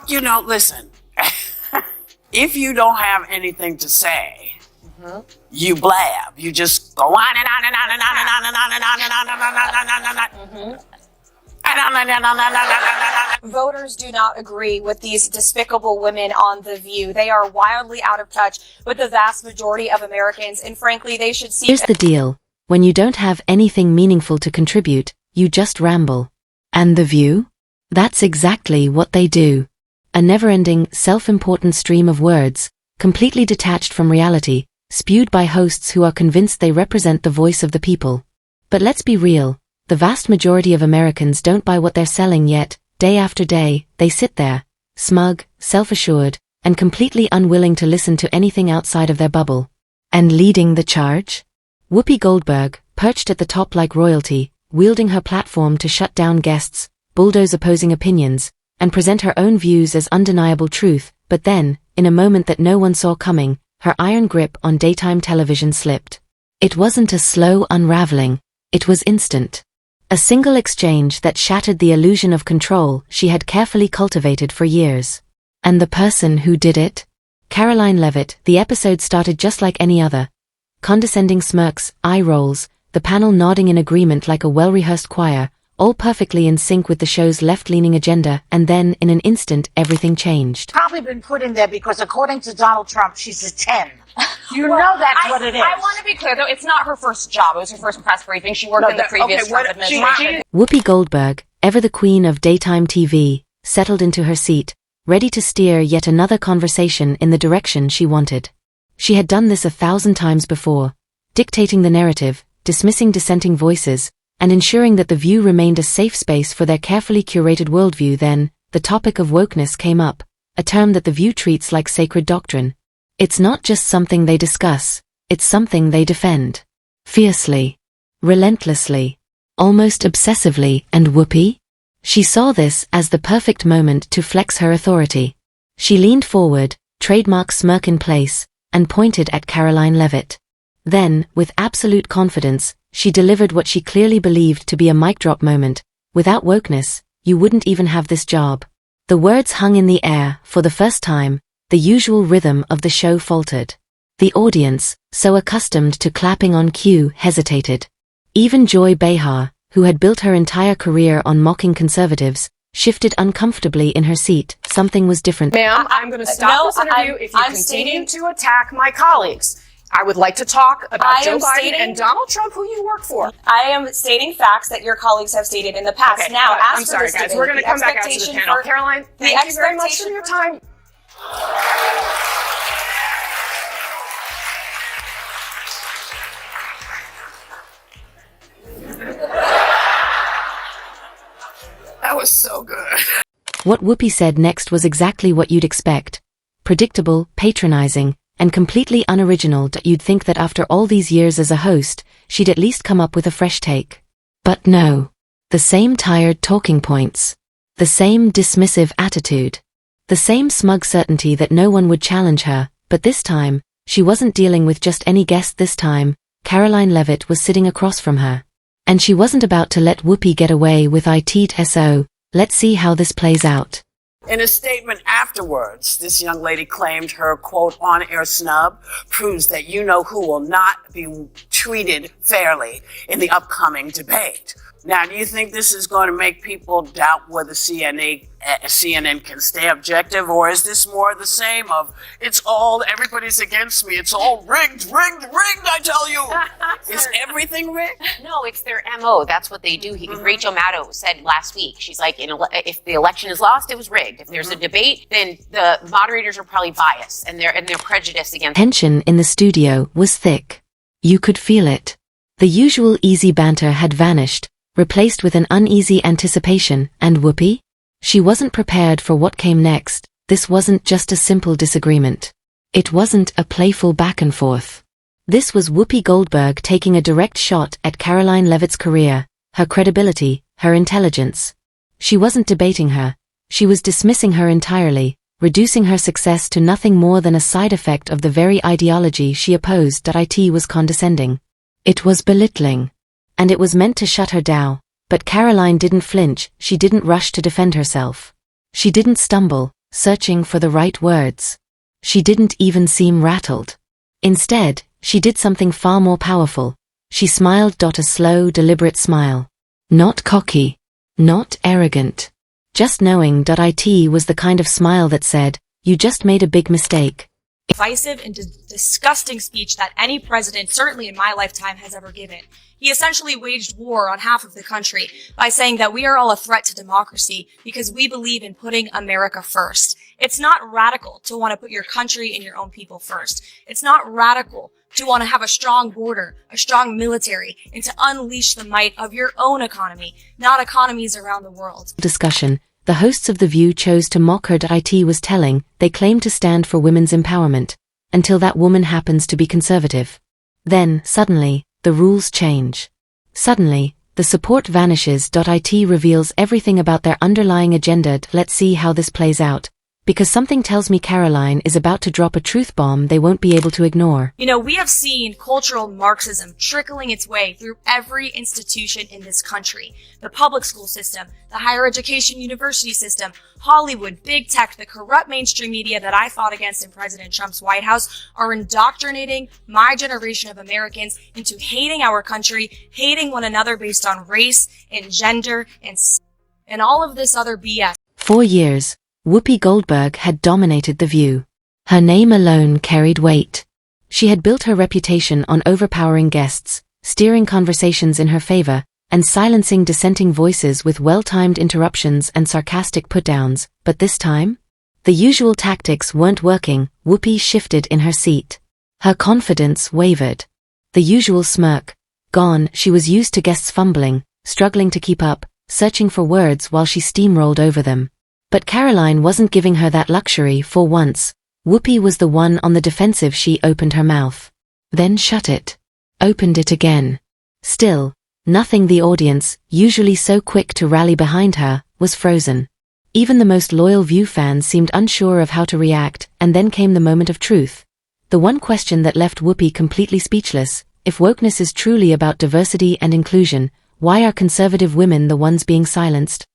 Well, listen. If you don't have anything to say, you blab. You just go on and on and on and on and on and on and on and on and on and on and on. Voters do not agree with these despicable women on The View. They are wildly out of touch with the vast majority of Americans, and frankly, they should see— Here's the deal. When you don't have anything meaningful to contribute, you just ramble. And The View? That's exactly what they do. A never-ending, self-important stream of words, completely detached from reality, spewed by hosts who are convinced they represent the voice of the people. But let's be real. The vast majority of Americans don't buy what they're selling yet. Day after day, they sit there, smug, self-assured, and completely unwilling to listen to anything outside of their bubble. And leading the charge? Whoopi Goldberg, perched at the top like royalty, wielding her platform to shut down guests, bulldoze opposing opinions, and present her own views as undeniable truth. But then, in a moment that no one saw coming, her iron grip on daytime television slipped. It wasn't a slow unraveling, it was instant. A single exchange that shattered the illusion of control she had carefully cultivated for years. And the person who did it? Karoline Leavitt. The episode started just like any other. Condescending smirks, eye rolls, the panel nodding in agreement like a well-rehearsed choir, all perfectly in sync with the show's left-leaning agenda, and then, in an instant, everything changed. Probably been put in there because, according to Donald Trump, she's a 10. You know that's what it is. I want to be clear, though, it's not her first job. It was her first press briefing. She worked in the previous Trump administration. Whoopi Goldberg, ever the queen of daytime TV, settled into her seat, ready to steer yet another conversation in the direction she wanted. She had done this 1,000 times before, dictating the narrative, dismissing dissenting voices, and ensuring that The View remained a safe space for their carefully curated worldview. Then, the topic of wokeness came up, a term that The View treats like sacred doctrine. It's not just something they discuss, it's something they defend. Fiercely. Relentlessly. Almost obsessively. And Whoopi? She saw this as the perfect moment to flex her authority. She leaned forward, trademark smirk in place, and pointed at Karoline Leavitt. Then, with absolute confidence, she delivered what she clearly believed to be a mic drop moment. Without wokeness, you wouldn't even have this job. The words hung in the air. For the first time, the usual rhythm of the show faltered. The audience, so accustomed to clapping on cue, hesitated. Even Joy Behar, who had built her entire career on mocking conservatives, shifted uncomfortably in her seat. Something was different. Ma'am, I'm going to stop this interview if you continue to attack my colleagues. I would like to talk about Joe Biden and Donald Trump, who you work for. I am stating facts that your colleagues have stated in the past. Okay, now, I'm sorry, guys. We're going to come back out to the panel. Karoline, thank you very much for your time. That was so good. What Whoopi said next was exactly what you'd expect. Predictable, patronizing, and completely unoriginal. You'd think that after all these years as a host, she'd at least come up with a fresh take. But no. The same tired talking points. The same dismissive attitude. The same smug certainty that no one would challenge her. But this time, she wasn't dealing with just any guest. This time, Karoline Leavitt was sitting across from her. And she wasn't about to let Whoopi get away with it. So, let's see how this plays out. In a statement afterwards, this young lady claimed her, quote, on-air snub proves that you-know-who will not be treated fairly in the upcoming debate. Now, do you think this is going to make people doubt whether CNN can stay objective, or is this more the same of, everybody's against me, it's all rigged, I tell you. Is everything rigged? No, it's their MO. That's what they do. Rachel Maddow said last week, she's like, if the election is lost, it was rigged. If there's a debate, then the moderators are probably biased and they're prejudiced against. Tension in the studio was thick. You could feel it. The usual easy banter had vanished, replaced with an uneasy anticipation. And Whoopi? She wasn't prepared for what came next. This wasn't just a simple disagreement. It wasn't a playful back and forth. This was Whoopi Goldberg taking a direct shot at Karoline Leavitt's career, her credibility, her intelligence. She wasn't debating her. She was dismissing her entirely, reducing her success to nothing more than a side effect of the very ideology she opposed. It was condescending. It was belittling. And it was meant to shut her down. But Karoline didn't flinch. She didn't rush to defend herself. She didn't stumble. searching for the right words. She didn't even seem rattled. Instead, she did something far more powerful. She smiled. A slow, deliberate smile. Not cocky. Not arrogant. Just knowing. It was the kind of smile that said, "You just made a big mistake." Divisive and disgusting speech that any president, certainly in my lifetime, has ever given. He essentially waged war on half of the country by saying that we are all a threat to democracy because we believe in putting America first. It's not radical to want to put your country and your own people first. It's not radical to want to have a strong border, a strong military, and to unleash the might of your own economy, not economies around the world. Discussion. The hosts of The View chose to mock her. It was telling. They claim to stand for women's empowerment, until that woman happens to be conservative. Then, suddenly, the rules change. Suddenly, the support vanishes. It reveals everything about their underlying agenda. Let's see how this plays out. Because something tells me Karoline is about to drop a truth bomb they won't be able to ignore. You know, we have seen cultural Marxism trickling its way through every institution in this country. The public school system, the higher education university system, Hollywood, big tech, the corrupt mainstream media that I fought against in President Trump's White House are indoctrinating my generation of Americans into hating our country, hating one another based on race and gender and all of this other BS. 4 years. Whoopi Goldberg had dominated The View. Her name alone carried weight. She had built her reputation on overpowering guests, steering conversations in her favor, and silencing dissenting voices with well-timed interruptions and sarcastic put-downs. But this time? The usual tactics weren't working. Whoopi shifted in her seat. Her confidence wavered. The usual smirk gone. She was used to guests fumbling, struggling to keep up, searching for words while she steamrolled over them. But Karoline wasn't giving her that luxury for once. Whoopi was the one on the defensive. She opened her mouth. Then shut it. Opened it again. Still, nothing. The audience, usually so quick to rally behind her, was frozen. Even the most loyal View fans seemed unsure of how to react, and then came the moment of truth. The one question that left Whoopi completely speechless. If wokeness is truly about diversity and inclusion, why are conservative women the ones being silenced?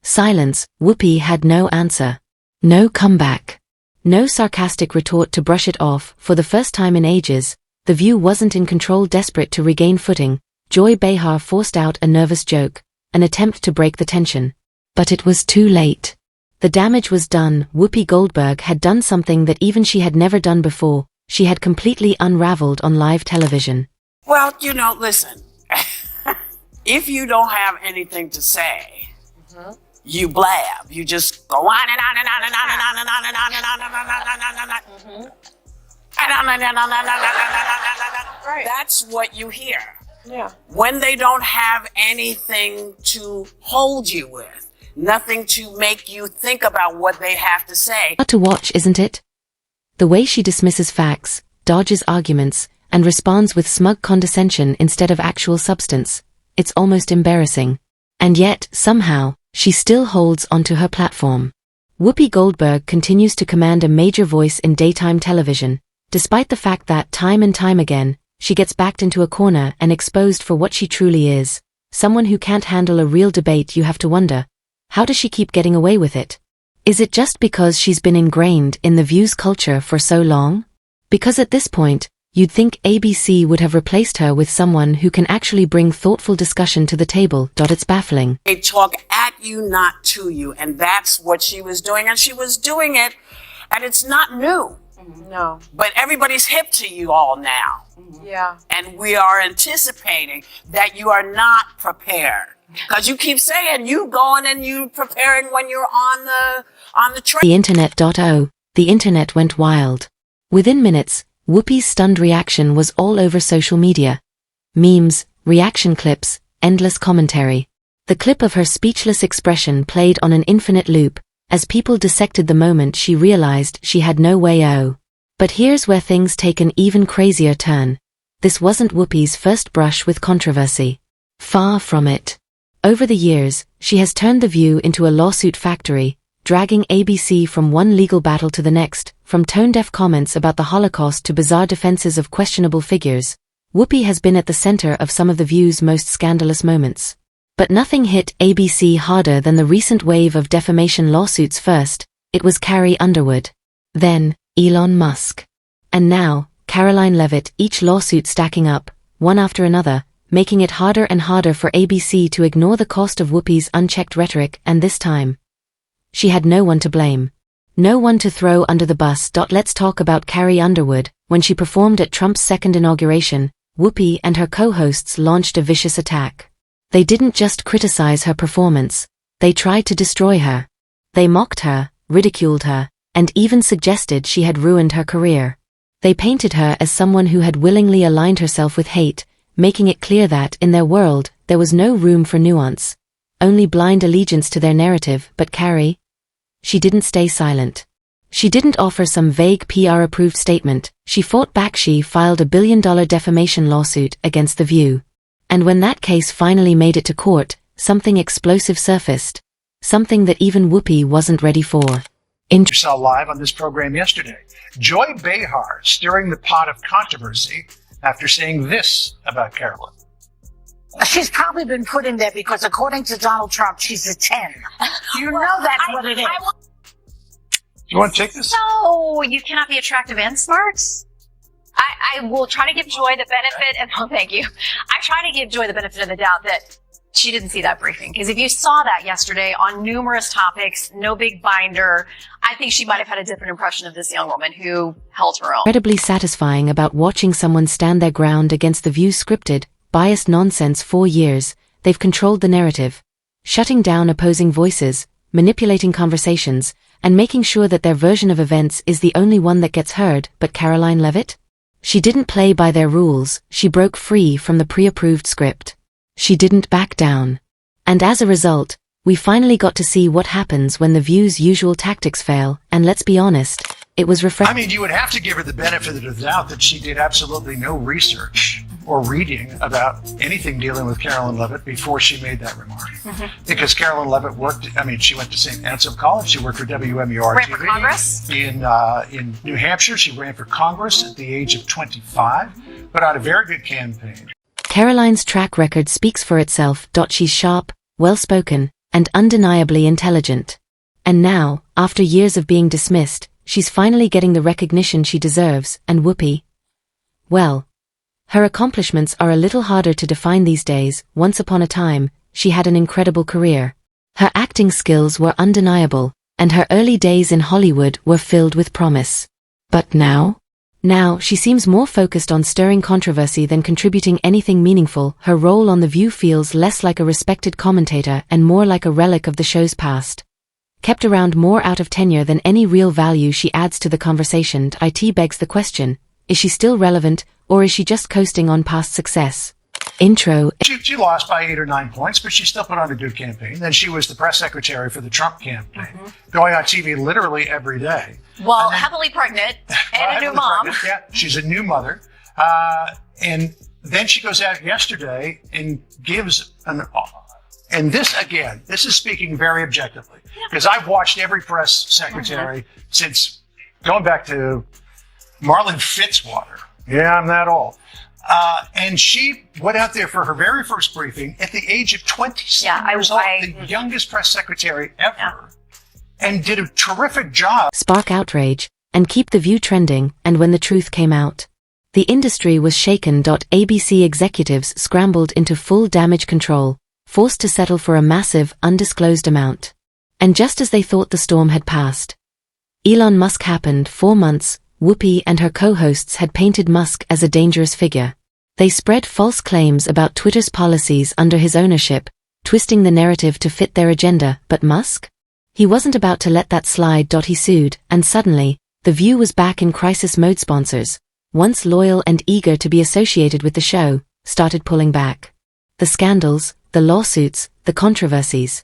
Silence. Whoopi had no answer. No comeback. No sarcastic retort to brush it off. For the first time in ages, The View wasn't in control. Desperate to regain footing, Joy Behar forced out a nervous joke, an attempt to break the tension. But it was too late. The damage was done. Whoopi Goldberg had done something that even she had never done before. She had completely unraveled on live television. Well, listen. If you don't have anything to say, you blab. You just go on and on and on and on and on and on and on and on and on and on and on. Right. That's what you hear. Yeah. When they don't have anything to hold you with, nothing to make you think about what they have to say. Hard to watch, isn't it? The way she dismisses facts, dodges arguments, and responds with smug condescension instead of actual substance. It's almost embarrassing. And yet, somehow, she still holds onto her platform. Whoopi Goldberg continues to command a major voice in daytime television, despite the fact that, time and time again, she gets backed into a corner and exposed for what she truly is. Someone who can't handle a real debate. You have to wonder, how does she keep getting away with it? Is it just because she's been ingrained in The View's culture for so long? Because at this point, you'd think ABC would have replaced her with someone who can actually bring thoughtful discussion to the table. It's baffling. They talk at you, not to you, and that's what she was doing, and she was doing it, and it's not new. No. But everybody's hip to you all now. Yeah. And we are anticipating that you are not prepared. Because you keep saying you going and you preparing when you're on the train. The internet went wild. Within minutes, Whoopi's stunned reaction was all over social media. Memes, reaction clips, endless commentary. The clip of her speechless expression played on an infinite loop, as people dissected the moment she realized she had no way out. But here's where things take an even crazier turn. This wasn't Whoopi's first brush with controversy. Far from it. Over the years, she has turned The View into a lawsuit factory, dragging ABC from one legal battle to the next, from tone-deaf comments about the Holocaust to bizarre defenses of questionable figures. Whoopi has been at the center of some of The View's most scandalous moments. But nothing hit ABC harder than the recent wave of defamation lawsuits. First, It was Carrie Underwood. Then, Elon Musk. And now, Karoline Leavitt, each lawsuit stacking up, one after another, making it harder and harder for ABC to ignore the cost of Whoopi's unchecked rhetoric, and this time, she had no one to blame. No one to throw under the bus. Let's talk about Carrie Underwood. When she performed at Trump's second inauguration, Whoopi and her co-hosts launched a vicious attack. They didn't just criticize her performance, they tried to destroy her. They mocked her, ridiculed her, and even suggested she had ruined her career. They painted her as someone who had willingly aligned herself with hate, making it clear that, in their world, there was no room for nuance, only blind allegiance to their narrative. But Carrie? She didn't stay silent. She didn't offer some vague PR-approved statement. She fought back. She filed a $1 billion defamation lawsuit against The View. And when that case finally made it to court, something explosive surfaced. Something that even Whoopi wasn't ready for. You saw live on this program yesterday. Joy Behar stirring the pot of controversy after saying this about Karoline. She's probably been put in there because, according to Donald Trump, she's a 10. You know that's what it is. You want to take this? No, you cannot be attractive and smart. I will try to give Joy the benefit, and oh, thank you. I try to give Joy the benefit of the doubt that she didn't see that briefing. Because if you saw that yesterday on numerous topics, no big binder, I think she might have had a different impression of this young woman who held her own. Incredibly satisfying about watching someone stand their ground against The View's scripted, biased nonsense. For years, they've controlled the narrative, shutting down opposing voices, manipulating conversations, and making sure that their version of events is the only one that gets heard. But Karoline Leavitt? She didn't play by their rules. She broke free from the pre-approved script. She didn't back down. And as a result, we finally got to see what happens when The View's usual tactics fail, and let's be honest, it was refreshing. I mean, you would have to give her the benefit of the doubt that she did absolutely no research or reading about anything dealing with Karoline Leavitt before she made that remark. Because Karoline Leavitt she went to St. Ansel College, she worked for WMUR Ran TV. for Congress? In New Hampshire, she ran for Congress at the age of 25, put out a very good campaign. Karoline's track record speaks for itself. She's sharp, well-spoken, and undeniably intelligent. And now, after years of being dismissed, she's finally getting the recognition she deserves. And Whoopi? Well, her accomplishments are a little harder to define these days. Once upon a time, she had an incredible career. Her acting skills were undeniable, and her early days in Hollywood were filled with promise. But now? Now, she seems more focused on stirring controversy than contributing anything meaningful. Her role on The View feels less like a respected commentator and more like a relic of the show's past. Kept around more out of tenure than any real value she adds to the conversation. It begs the question, is she still relevant, or is she just coasting on past success? Intro. She lost by 8 or 9 points, but she still put on a good campaign. Then she was the press secretary for the Trump campaign, going on TV literally every day. Well, heavily pregnant and a new mom. Pregnant, yeah, she's a new mother. And then she goes out yesterday and gives and this is speaking very objectively, because I've watched every press secretary since going back to Marlon Fitzwater. Yeah, I'm that old. And she went out there for her very first briefing at the age of 27 years old, the youngest press secretary ever, and did a terrific job. Spark outrage, and keep The View trending. And when the truth came out, the industry was shaken. ABC executives scrambled into full damage control, forced to settle for a massive, undisclosed amount. And just as they thought the storm had passed, Elon Musk happened. 4 months, Whoopi and her co-hosts had painted Musk as a dangerous figure. They spread false claims about Twitter's policies under his ownership, twisting the narrative to fit their agenda. But Musk? He wasn't about to let that slide. He sued, and suddenly, The View was back in crisis mode. Sponsors, once loyal and eager to be associated with the show, started pulling back. The scandals, the lawsuits, the controversies.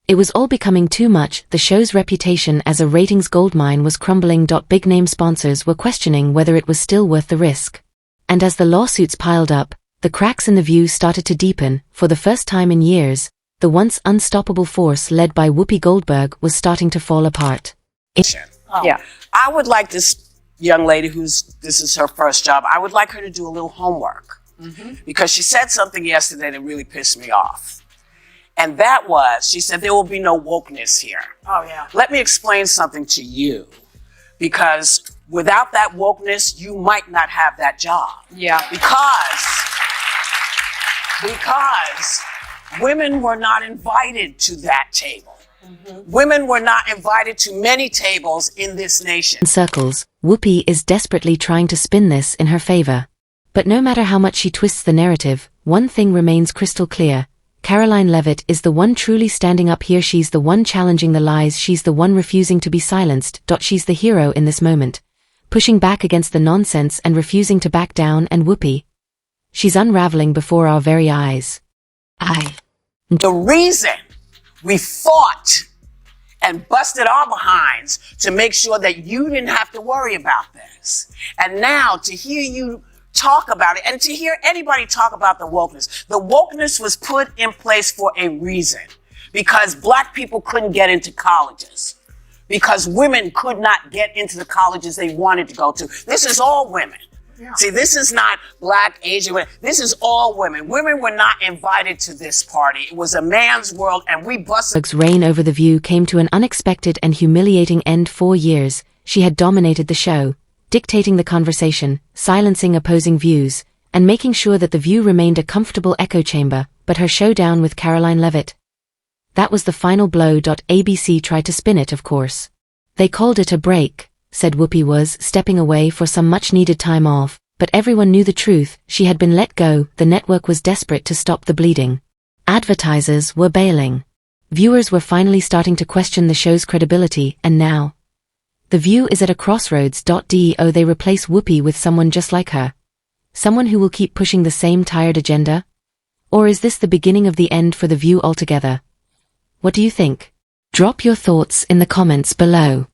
It was all becoming too much. The show's reputation as a ratings goldmine was crumbling. Big-name sponsors were questioning whether it was still worth the risk. And as the lawsuits piled up, the cracks in The View started to deepen. For the first time in years, the once unstoppable force led by Whoopi Goldberg was starting to fall apart. I would like this young lady this is her first job, I would like her to do a little homework. Because she said something yesterday that really pissed me off. And that was, she said, there will be no wokeness here. Oh, yeah. Let me explain something to you, because without that wokeness, you might not have that job. Yeah. Because women were not invited to that table. Women were not invited to many tables in this nation. In circles, Whoopi is desperately trying to spin this in her favor. But no matter how much she twists the narrative, one thing remains crystal clear. Karoline Leavitt is the one truly standing up here. She's the one challenging the lies. She's the one refusing to be silenced. She's the hero in this moment, pushing back against the nonsense and refusing to back down. And Whoopi, she's unraveling before our very eyes. The reason we fought and busted our behinds to make sure that you didn't have to worry about this. And now to hear you talk about it and to hear anybody talk about the wokeness was put in place for a reason, because black people couldn't get into colleges, because women could not get into the colleges they wanted to go to. This is all women. Yeah. See, this is not black, Asian women. This is all women. Women were not invited to this party. It was a man's world, and we busted. Reign over The View came to an unexpected and humiliating end. 4 years, she had dominated the show, dictating the conversation, silencing opposing views, and making sure that The View remained a comfortable echo chamber. But her showdown with Karoline Leavitt, that was the final blow. ABC tried to spin it, of course. They called it a break, said Whoopi was stepping away for some much-needed time off, but everyone knew the truth. She had been let go. The network was desperate to stop the bleeding. Advertisers were bailing. Viewers were finally starting to question the show's credibility, and now The View is at a crossroads. Do they replace Whoopi with someone just like her? Someone who will keep pushing the same tired agenda? Or is this the beginning of the end for The View altogether? What do you think? Drop your thoughts in the comments below.